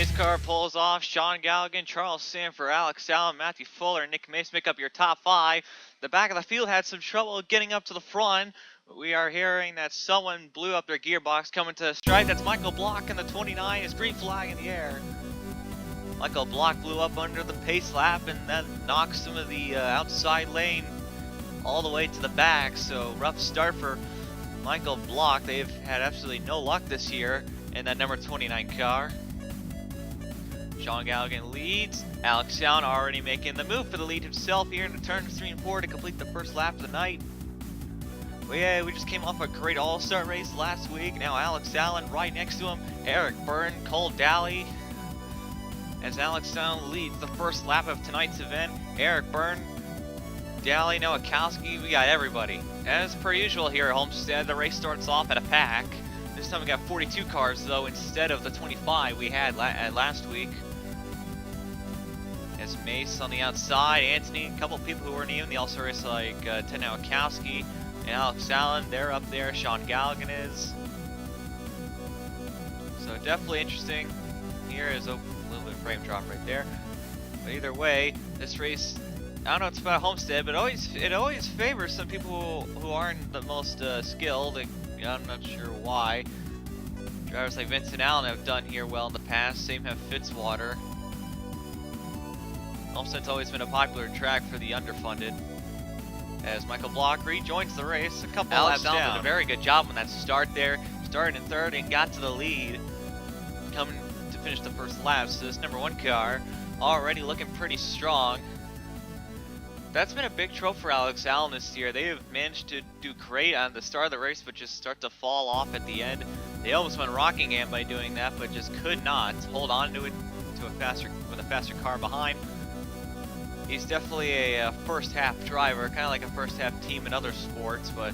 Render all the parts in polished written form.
race car pulls off. Sean Galligan, Charles Sanford, Alex Allen, Matthew Fuller, and Nick Mace make up your top 5. The back of the field had some trouble getting up to the front. We are hearing that someone blew up their gearbox coming to strike. That's Michael Block in the 29. His green flag in the air. Michael Block blew up under the pace lap and that knocked some of the outside lane all the way to the back. So rough start for Michael Block. They've had absolutely no luck this year in that number 29 car. Sean Galligan leads. Alex Allen already making the move for the lead himself here in the turns 3 and 4 to complete the first lap of the night. Well, yeah, we just came off a great all-star race last week. Now Alex Allen right next to him. Eric Byrne, Cole Daly. As Alex Allen leads the first lap of tonight's event. Eric Byrne, Daly, Nowakowski, we got everybody. As per usual here at Homestead, the race starts off at a pack. This time we got 42 cars though instead of the 25 we had last week. As Mace on the outside, Anthony, a couple people who weren't even the all-star race like Ted Nowakowski and Alex Allen, they're up there. Sean Galligan is. So definitely interesting. Here is a little bit of frame drop right there. But either way, this race, I don't know it's about Homestead, but it always favors some people who aren't the most skilled. I'm not sure why. Drivers like Vincent Allen have done here well in the past. Same have Fitzwater. Homestead's always been a popular track for the underfunded. As Michael Block rejoins the race, a couple laps down. Alex did a very good job on that start there. Started in third and got to the lead. Coming to finish the first lap. So this number 1 car already looking pretty strong. That's been a big trope for Alex Allen this year. They have managed to do great on the start of the race, but just start to fall off at the end. They almost went Rockingham by doing that, but just could not hold on to it with a faster car behind. He's definitely a first half driver, kind of like a first half team in other sports, but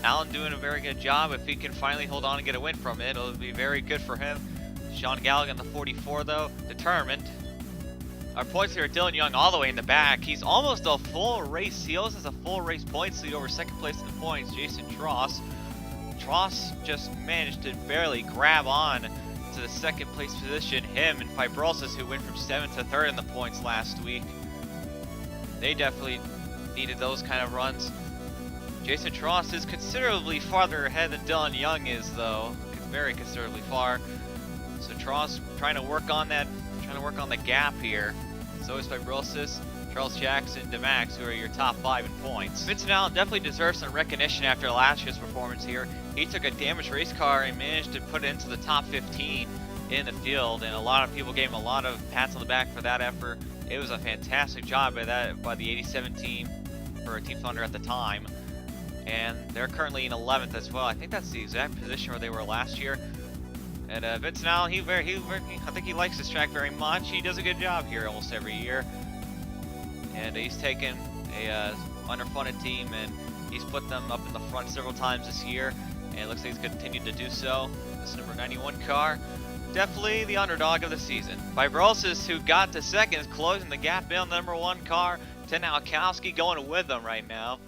Allen doing a very good job. If he can finally hold on and get a win from it, it'll be very good for him. Sean Galligan, the 44 though, determined. Our points here are Dylan Young all the way in the back. He's almost a full race. He almost has a full race points lead over second place in the points. Jason Tross. Tross just managed to barely grab on to the second place position. Him and Fibrosis, who went from 7th to 3rd in the points last week. They definitely needed those kind of runs. Jason Tross is considerably farther ahead than Dylan Young is, though. Very considerably far. So Tross trying to work on that, the gap here. So is Fibrosis, Charles Jackson, DeMax, who are your top 5 in points. Vincent Allen definitely deserves some recognition after last year's performance here. He took a damaged race car and managed to put it into the top 15 in the field, and a lot of people gave him a lot of pats on the back for that effort. It was a fantastic job by the 87 team, for Team Thunder at the time, and they're currently in 11th as well. I think that's the exact position where they were last year. And Vincent Allen, I think he likes this track very much. He does a good job here almost every year, and he's taken a underfunded team and he's put them up in the front several times this year, and it looks like he's continued to do so. This number 91 car, definitely the underdog of the season. Fibrosis, who got to second, is closing the gap in on the number 1 car. Ted Nowakowski going with them right now.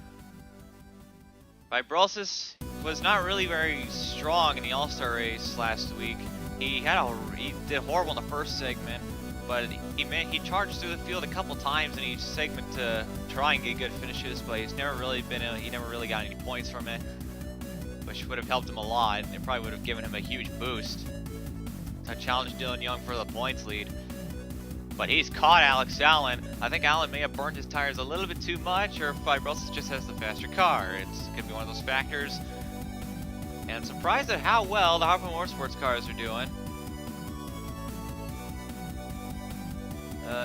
Fibrosis was not really very strong in the All-Star race last week. He did horrible in the first segment, but he charged through the field a couple times in each segment to try and get good finishes, but he never really got any points from it, which would have helped him a lot. It probably would have given him a huge boost to challenge Dylan Young for the points lead. But he's caught Alex Allen. I think Allen may have burned his tires a little bit too much, or Fibrosis just has the faster car. It could be one of those factors. And I'm surprised at how well the Harpo Motorsports cars are doing.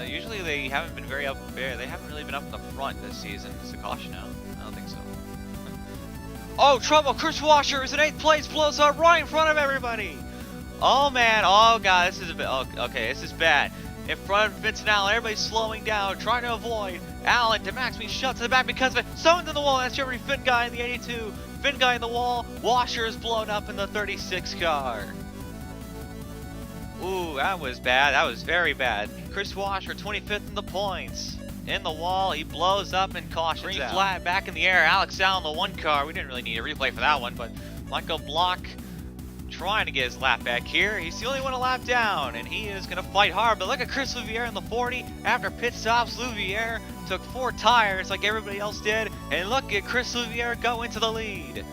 Usually they haven't been very up there. They haven't really been up in the front this season. It's a caution out. I don't think so. Oh, trouble! Chris Washer is in 8th place, blows up right in front of everybody. Oh man! Oh god! This is a bit. Oh, okay, this is bad. In front of Vincent Allen, everybody's slowing down, trying to avoid. Allen, DeMax being shoved to the back because of it. Someone's in the wall. That's Jeremy Finn guy in the 82. Finn guy in the wall. Washer is blown up in the 36 car. Ooh, that was bad. That was very bad. Chris Washer, 25th in the points. In the wall, he blows up and cautions out. Green flag back in the air. Alex Allen, the 1 car. We didn't really need a replay for that one, but Michael Block trying to get his lap back here. He's the only one a lap down, and he is going to fight hard. But look at Chris Louviere in the 40. After pit stops, Louviere took 4 tires like everybody else did. And look at Chris Louviere go into the lead.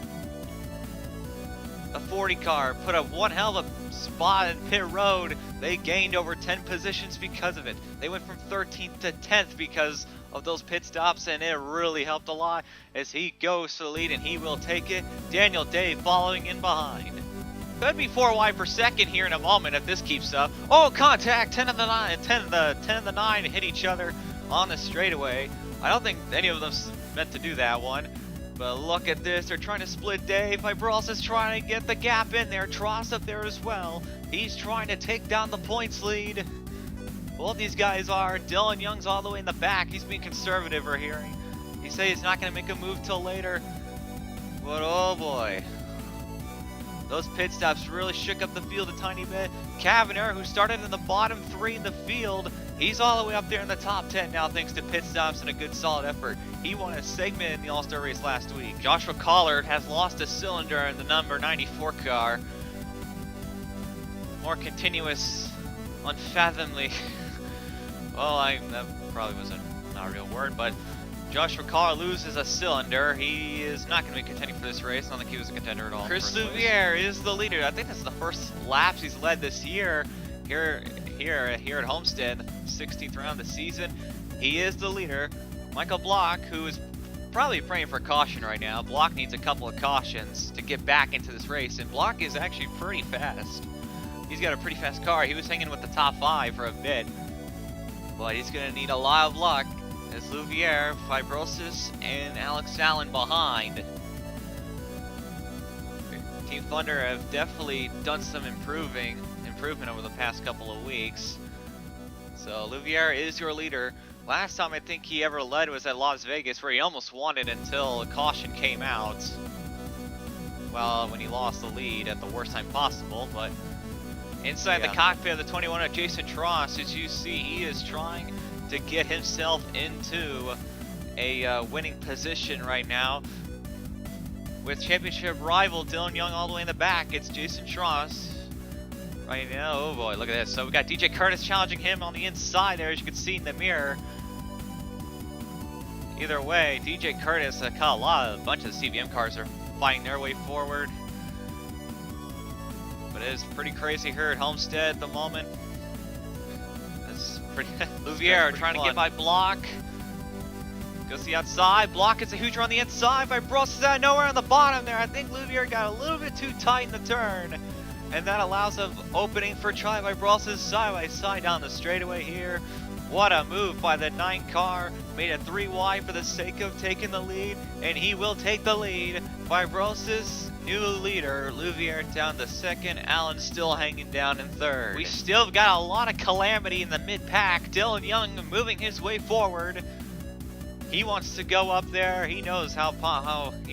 The 40 car put up one hell of a spot in pit road. They gained over 10 positions because of it. They went from 13th to 10th because of those pit stops, and it really helped a lot as he goes to the lead, and he will take it. Daniel Day following in behind. Could be 4 wide per second here in a moment if this keeps up. Oh, contact! 10 of the 9 hit each other on the straightaway. I don't think any of them meant to do that one. But look at this, they're trying to split Dave. Vibros is trying to get the gap in there. Tross up there as well. He's trying to take down the points lead. Both these guys are. Dylan Young's all the way in the back. He's being conservative, we're hearing. He says he's not going to make a move till later. But oh boy. Those pit stops really shook up the field a tiny bit. Cavanaugh, who started in the bottom 3 in the field, he's all the way up there in the top 10 now thanks to pit stops and a good solid effort. He won a segment in the All-Star race last week. Joshua Collard has lost a cylinder in the number 94 car. More continuous, unfathomably. Well, that probably wasn't not a real word, but Joshua Collard loses a cylinder. He is not going to be contending for this race. I don't think he was a contender at all. Chris Louviere is the leader. I think this is the first laps he's led this year here at Homestead, 16th round of the season. He is the leader. Michael Block, who is probably praying for caution right now. Block needs a couple of cautions to get back into this race, and Block is actually pretty fast. He's got a pretty fast car. He was hanging with the top 5 for a bit, but he's going to need a lot of luck as Louviere, Fibrosis, and Alex Allen behind. Team Thunder have definitely done some improvement over the past couple of weeks. So Louviere is your leader. Last time I think he ever led was at Las Vegas, where he almost won it until a caution came out. Well, when he lost the lead at the worst time possible. But inside the cockpit of the 21 of Jason Tross, as you see, he is trying to get himself into a winning position right now. With championship rival Dylan Young all the way in the back, it's Jason Tross right now. Oh boy, look at this. So we got DJ Curtis challenging him on the inside there, as you can see in the mirror. Either way, DJ Curtis, a bunch of CBM cars are fighting their way forward. But it is pretty crazy here at Homestead at the moment. It's pretty Louviere trying to get by Block. Goes to the outside. Block gets a huge run on the inside. Vibros is out of nowhere on the bottom there. I think Louviere got a little bit too tight in the turn. And that allows an opening for Charlie Vibros' side by side down the straightaway here. What a move by the 9 car. Made it 3 wide for the sake of taking the lead. And he will take the lead. Vibros' new leader. Louviere down to 2nd. Allen still hanging down in 3rd. We still got a lot of calamity in the mid-pack. Dylan Young moving his way forward. He wants to go up there. He knows how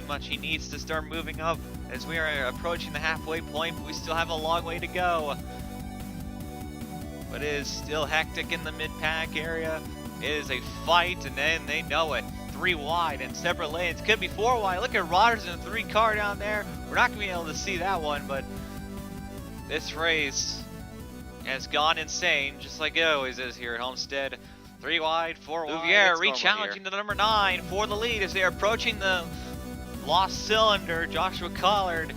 much he needs to start moving up as we are approaching the halfway point, but we still have a long way to go. But it is still hectic in the mid-pack area. It is a fight, and then they know it. 3 wide in separate lanes. Could be 4 wide. Look at Rodgers in a 3 car down there. We're not going to be able to see that one, but this race has gone insane, just like it always is here at Homestead. 3 wide, 4 wide. Louviere re-challenging the number 9 for the lead as they are approaching the lost cylinder, Joshua Collard.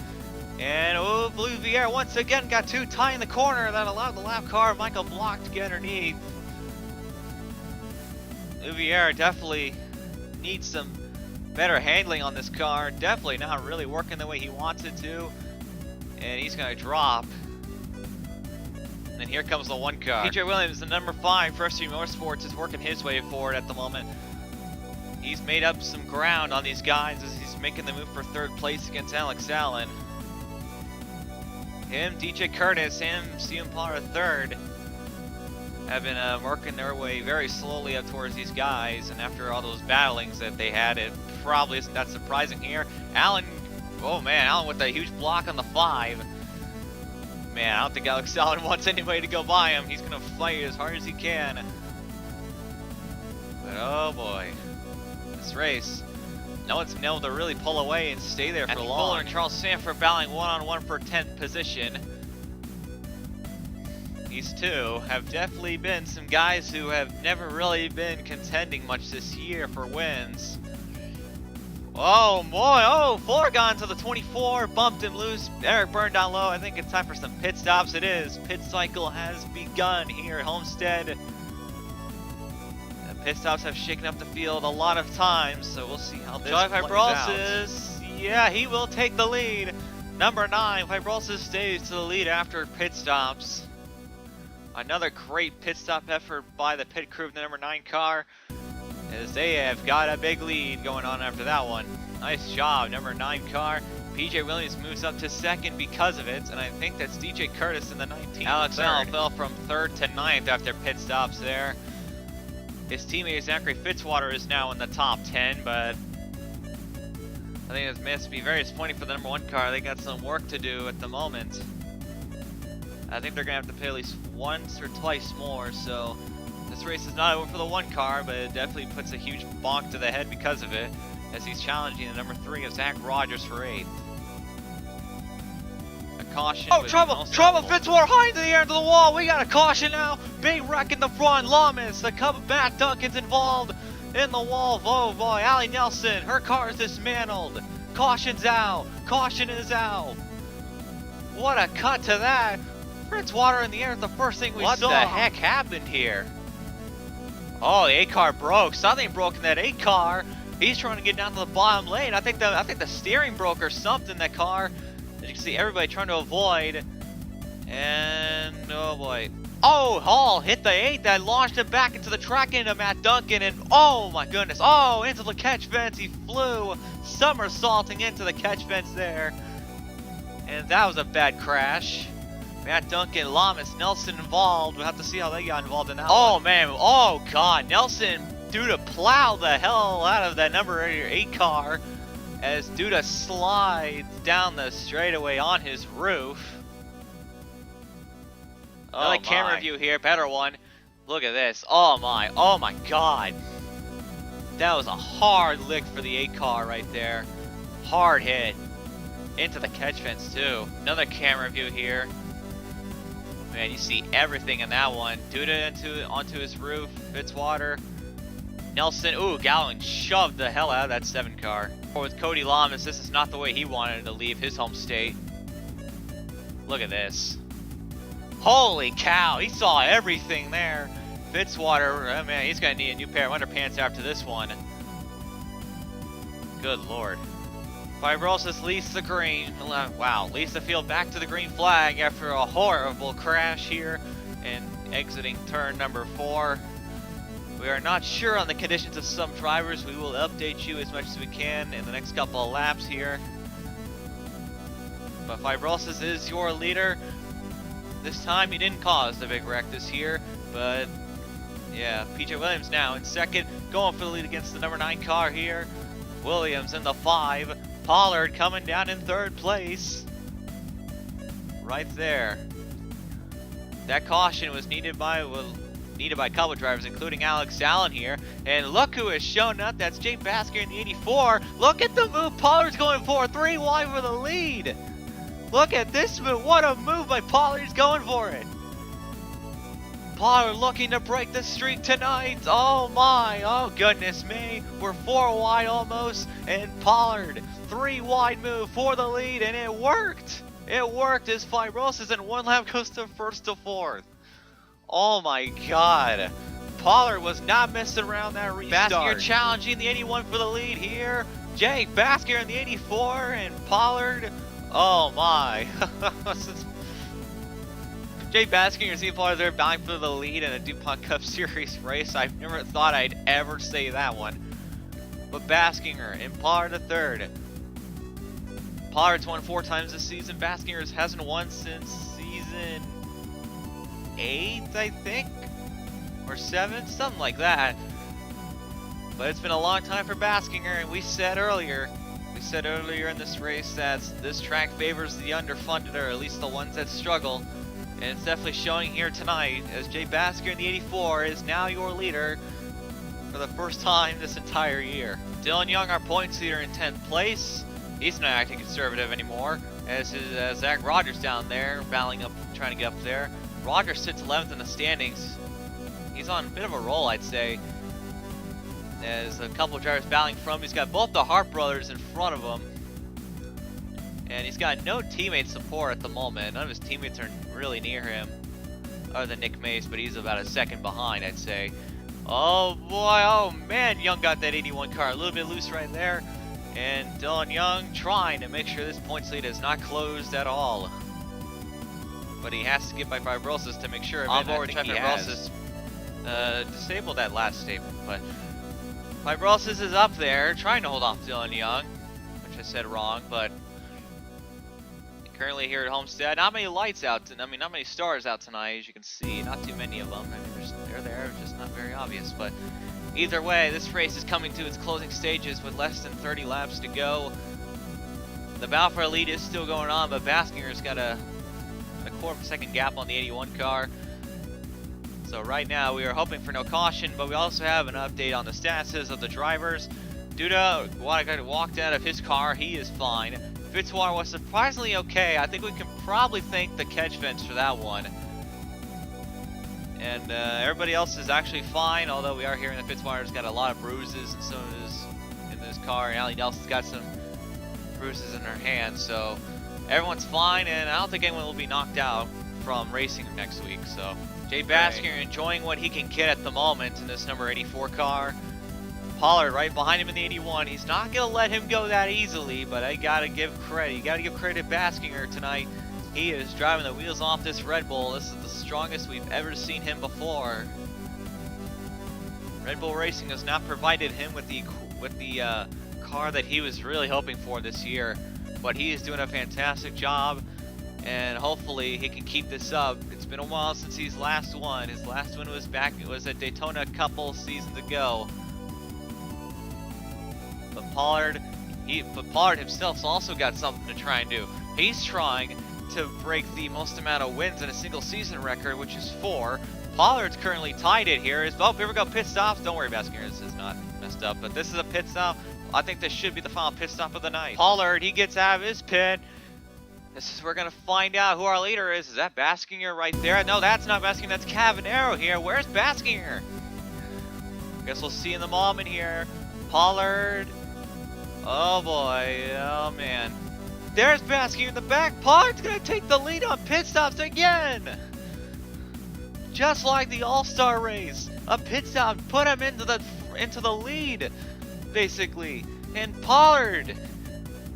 And Louviere once again got too tight in the corner. That allowed the lap car, Michael Block, to get underneath. Louviere definitely needs some better handling on this car. Definitely not really working the way he wants it to. And he's going to drop. And here comes the 1 car. TJ Williams, the number 5, First Team Motorsports, is working his way forward at the moment. He's made up some ground on these guys as he's making the move for 3rd place against Alex Allen. Him, DJ Curtis, him, Steven Pollard 3rd, have been working their way very slowly up towards these guys. And after all those battlings that they had, it probably isn't that surprising here. Allen, oh man, Allen with a huge block on the 5. Man, I don't think Alex Allen wants anybody to go by him. He's going to fight as hard as he can. But oh boy, this race No one's been able to really pull away and stay there for long. Fuller and Charles Sanford battling one-on-one for 10th position. These two have definitely been some guys who have never really been contending much this year for wins. Oh boy, oh, Fuller got into the 24, bumped him loose. Eric burned down low. I think it's time for some pit stops. It is. Pit cycle has begun here at Homestead. The pit stops have shaken up the field a lot of times, so we'll see how this plays out. Yeah, he will take the lead. Number 9, Fibrosis stays to the lead after pit stops. Another great pit stop effort by the pit crew of the number 9 car, as they have got a big lead going on after that one. Nice job, number 9 car. PJ Williams moves up to 2nd because of it, and I think that's DJ Curtis in the 19th. Alex Allen fell from 3rd to 9th after pit stops there. His teammate Zachary Fitzwater is now in the top 10, but I think it's must be very disappointing for the number 1 car. They got some work to do at the moment. I think they're going to have to pay at least once or twice more, so this race is not over for the 1 car, but it definitely puts a huge bonk to the head because of it, as he's challenging the number 3 of Zach Rogers for 8th. A caution. Oh, trouble! Fitzwater high into the air into the wall. We got a caution now. Big wreck in the front. Lamas, the Cub of Matt Duncan's involved in the wall. Oh boy, Allie Nelson, her car is dismantled. Caution's out. Caution is out. What a cut to that. Fitzwater in the air is the first thing we saw. What the heck happened here? Oh, the 8 car broke. Something broke in that 8 car. He's trying to get down to the bottom lane. I think the steering broke or something in that car. As you can see, everybody trying to avoid. And oh boy. Oh, Hall hit the 8 that launched him back into the track into Matt Duncan, and oh my goodness. Oh, into the catch fence. He flew somersaulting into the catch fence there. And that was a bad crash. Matt Duncan, Lamas, Nelson involved. We'll have to see how they got involved in that one. Oh man, oh god, Nelson Duda plow the hell out of that number 8 car as Duda slides down the straightaway on his roof. Another camera view here, better one. Look at this. Oh my god. That was a hard lick for the 8 car right there. Hard hit. Into the catch fence too. Another camera view here. Man, you see everything in that one. Duda onto his roof. Fitzwater. Nelson. Ooh, Gallon shoved the hell out of that 7 car. With Cody Lamas, this is not the way he wanted to leave his home state. Look at this. Holy cow, he saw everything there. Fitzwater, oh man, he's going to need a new pair of underpants after this one. Good lord. Fibrosis leads the green. Wow, leads the field back to the green flag after a horrible crash here and exiting turn number 4. We are not sure on the conditions of some drivers. We will update you as much as we can in the next couple of laps here. But Fibrosis is your leader. This time he didn't cause the big wreck this year, but yeah, PJ Williams now in 2nd, going for the lead against the number 9 car here. Williams in the 5. Pollard coming down in 3rd place. Right there. That caution was needed by a couple of drivers, including Alex Allen here. And look who has shown up. That's Jay Basker in the 84. Look at the move Pollard's going for. 3 wide for the lead. Look at this move. What a move by Pollard. He's going for it. Pollard looking to break the streak tonight. Oh my. Oh goodness me. We're 4 wide almost. And Pollard, 3 wide move for the lead. And it worked. It worked as Fibrosis in 1 lap goes to 1st to 4th. Oh my god. Pollard was not messing around that restart. Basker challenging the 81 for the lead here. Jake Basker in the 84 and Pollard. Oh my. Jay Basker and Steve Pollard there battling for the lead in a DuPont Cup Series race. I never thought I'd ever say that one. But Baskinger and Pollard the 3rd. Pollard's won 4 times this season. Baskinger hasn't won since season 8, I think, or 7, something like that. But it's been a long time for Baskinger, and we said earlier in this race that this track favors the underfunded, or at least the ones that struggle, and it's definitely showing here tonight as Jay Basker in the 84 is now your leader. for the first time this entire year. Dylan Young, our points leader, in 10th place. He's not acting conservative anymore, as is Zach Rogers down there, battling up, trying to get up there. Rogers sits 11th in the standings. He's on a bit of a roll, I'd say. As a couple of drivers battling from him. He's got both the Hart brothers in front of him. And he's got no teammate support at the moment. None of his teammates are really near him, other than Nick Mace, but he's about a second behind, I'd say. Oh boy, oh man, Young got that 81 car a little bit loose right there. And Dylan Young trying to make sure this points lead is not closed at all. But he has to get by Fibrosis to make sure. Onboard Fibrosis disabled that last statement, but Fibrosis is up there trying to hold off Dylan Young, which I said wrong, but currently here at Homestead, not many lights out, not many stars out tonight, as you can see, not too many of them. I mean, they're there, just not very obvious, but either way, this race is coming to its closing stages with less than 30 laps to go. The battle for lead is still going on, but Baskinger's got a quarter of a second gap on the 81 car. So right now we are hoping for no caution, but we also have an update on the statuses of the drivers. Duda walked out of his car, he is fine. Fitzwater was surprisingly okay. I think we can probably thank the catch fence for that one. And everybody else is actually fine, although we are hearing that Fitzwater's got a lot of bruises and so in his car, and Allie Nelson's got some bruises in her hand, so everyone's fine, and I don't think anyone will be knocked out from racing next week. So Jay Baskinger enjoying what he can get at the moment in this number 84 car. Pollard right behind him in the 81. He's not going to let him go that easily, but I got to give credit. You got to give credit to Baskinger tonight. He is driving the wheels off this Red Bull. This is the strongest we've ever seen him before. Red Bull Racing has not provided him with the car that he was really hoping for this year, but he is doing a fantastic job, and hopefully he can keep this up. It's been a while since he's last won. His last win was at Daytona a couple seasons ago. But Pollard himself's also got something to try and do. He's trying to break the most amount of wins in a single season record, which is 4. Pollard's currently tied it here. Oh, here we go, pit stops. Don't worry, Baskinger, this is not messed up, but this is a pit stop. I think this should be the final pit stop of the night. Pollard, he gets out of his pit. This is where we're gonna find out who our leader is. Is that Baskinger right there? No, that's not Baskinger, that's Cavanero here. Where's Baskinger? Guess we'll see in the moment here. Pollard. Oh boy, oh man. There's Baskinger in the back. Pollard's gonna take the lead on pit stops again. Just like the All-Star race. A pit stop put him into the lead, basically. And Pollard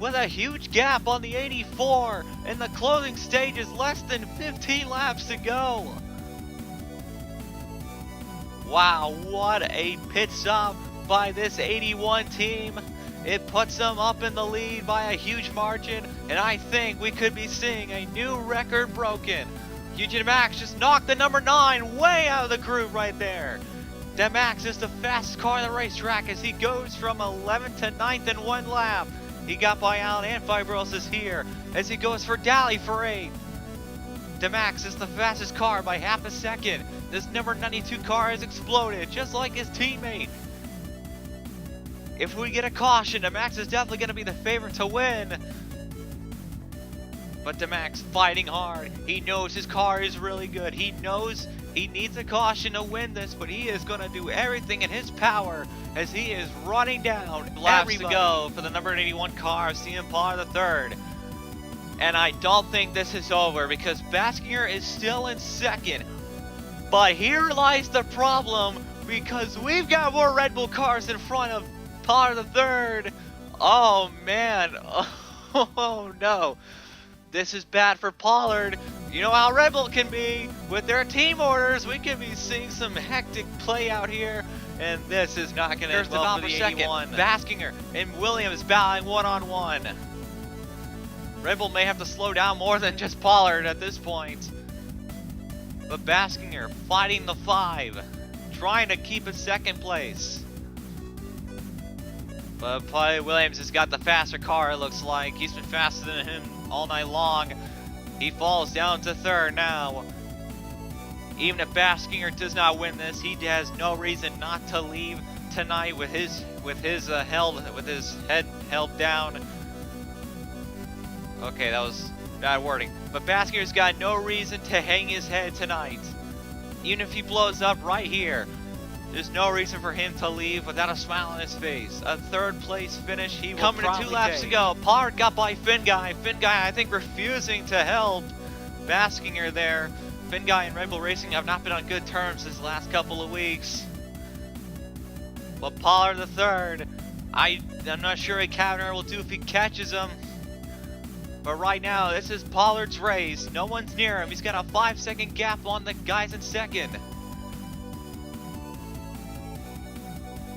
with a huge gap on the 84 in the closing stages, less than 15 laps to go. Wow, what a pit stop by this 81 team. It puts them up in the lead by a huge margin, and I think we could be seeing a new record broken. Eugene Max just knocked the number 9 way out of the group right there. Max is the fastest car on the racetrack as he goes from 11th to 9th in 1 lap. He got by Allen and Fibrosis here as he goes for Daly for 8th. Max is the fastest car by half a second. This number 92 car has exploded just like his teammate. If we get a caution, Max is definitely going to be the favorite to win. But Max fighting hard. He knows his car is really good. He knows he needs a caution to win this, but he is going to do everything in his power as he is running down laps to go for the number 81 car of CM Pollard III. And I don't think this is over because Baskinger is still in 2nd. But here lies the problem because we've got more Red Bull cars in front of Pollard III. Oh man. Oh no. This is bad for Pollard. You know how Red Bull can be. With their team orders, we could be seeing some hectic play out here. And this is not going to end well for the 81. Baskinger and Williams battling one-on-one. Red Bull may have to slow down more than just Pollard at this point. But Baskinger fighting the 5. Trying to keep in 2nd place. But Williams has got the faster car, it looks like. He's been faster than him all night long. He falls down to 3rd now. Even if Baskinger does not win this, he has no reason not to leave tonight with his head held down. Okay, that was bad wording. But Baskinger's got no reason to hang his head tonight. Even if he blows up right here, there's no reason for him to leave without a smile on his face. A third place finish he will coming to 2 laps to go. Pollard got by Finn Guy. Finn Guy, I think, refusing to help Baskinger there. Finn Guy and Red Bull Racing have not been on good terms this last couple of weeks. But Pollard the third, I'm not sure what Kavanaugh will do if he catches him. But right now, this is Pollard's race. No one's near him. He's got a 5-second gap on the guys in second.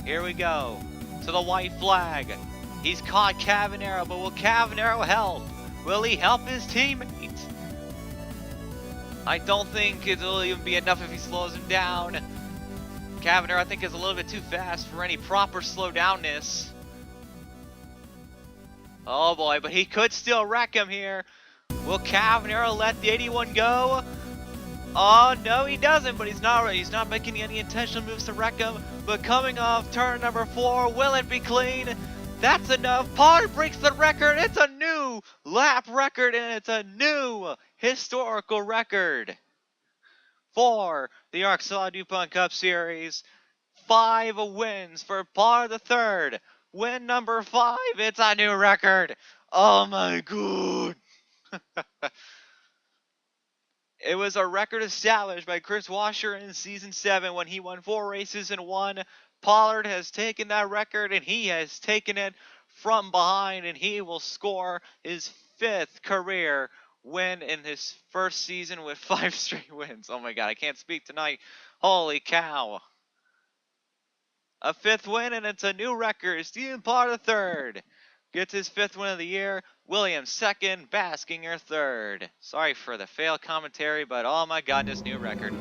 Here we go to the white flag. He's caught Cavanero, but will Cavanero help? Will he help his teammate? I don't think it'll even be enough if he slows him down. Cavanero, I think, is a little bit too fast for any proper slowdownness. Oh boy, but he could still wreck him here. Will Cavanero let the 81 go? Oh no, he doesn't, but he's not making any intentional moves to wreck him. But coming off turn number 4, will it be clean? That's enough. Pollard breaks the record. It's a new lap record, and it's a new historical record for the ARCSOA DuPont Cup Series. 5 wins for Pollard the third. Win number 5. It's a new record. Oh my god. It was a record established by Chris Washer in Season 7 when he won 4 races and 1. Pollard has taken that record, and he has taken it from behind, and he will score his 5th career win in his first season with 5 straight wins. Oh my god, I can't speak tonight. Holy cow. A 5th win, and it's a new record. Stephen Pollard III gets his 5th win of the year. Williams 2nd, Baskinger 3rd. Sorry for the fail commentary, but oh my god, this new record.